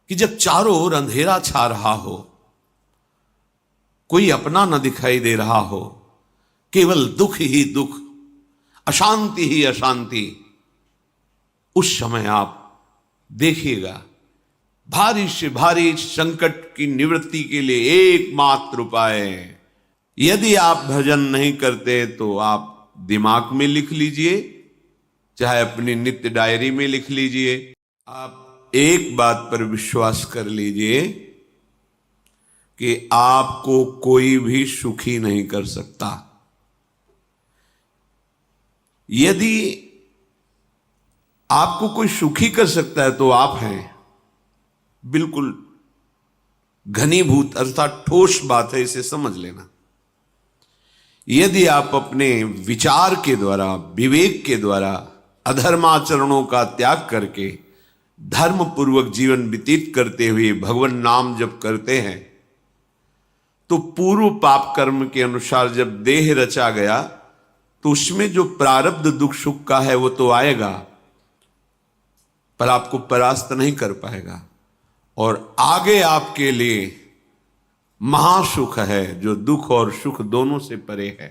कि जब चारों ओर अंधेरा छा रहा हो, कोई अपना न दिखाई दे रहा हो, केवल दुख ही दुख, अशांति ही अशांति, उस समय आप देखिएगा भारी से भारी संकट की निवृत्ति के लिए एकमात्र उपाय है। यदि आप भजन नहीं करते तो आप दिमाग में लिख लीजिए, चाहे अपनी नित्य डायरी में लिख लीजिए। आप एक बात पर विश्वास कर लीजिए कि आपको कोई भी सुखी नहीं कर सकता। यदि आपको कोई सुखी कर सकता है तो आप हैं। बिल्कुल घनीभूत अर्थात ठोस बात है, इसे समझ लेना। यदि आप अपने विचार के द्वारा, विवेक के द्वारा अधर्माचरणों का त्याग करके धर्म पूर्वक जीवन व्यतीत करते हुए भगवान नाम जप करते हैं, तो पूर्व पाप कर्म के अनुसार जब देह रचा गया तो उसमें जो प्रारब्ध दुख सुख का है वो तो आएगा, पर आपको परास्त नहीं कर पाएगा। और आगे आपके लिए महासुख है जो दुख और सुख दोनों से परे है।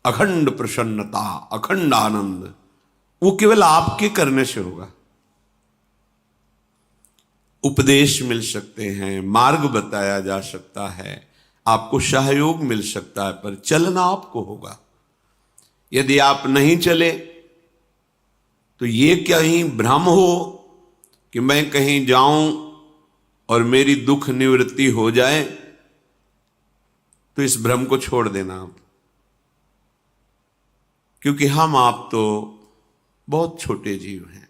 अखंड प्रसन्नता, अखंड आनंद, वो केवल आपके करने से होगा। उपदेश मिल सकते हैं, मार्ग बताया जा सकता है, आपको सहयोग मिल सकता है, पर चलना आपको होगा। यदि आप नहीं चले तो ये कहीं भ्रम हो कि मैं कहीं जाऊं और मेरी दुख निवृत्ति हो जाए, तो इस भ्रम को छोड़ देना आप। क्योंकि हम आप तो बहुत छोटे जीव हैं,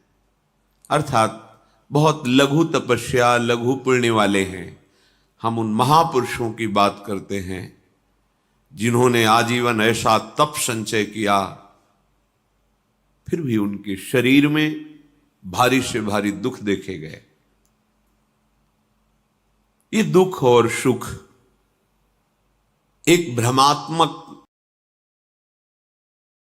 अर्थात बहुत लघु तपस्या, लघु पुण्य वाले हैं। हम उन महापुरुषों की बात करते हैं जिन्होंने आजीवन ऐसा तप संचय किया, फिर भी उनके शरीर में भारी से भारी दुख देखे गए। ये दुख और सुख एक भ्रमात्मक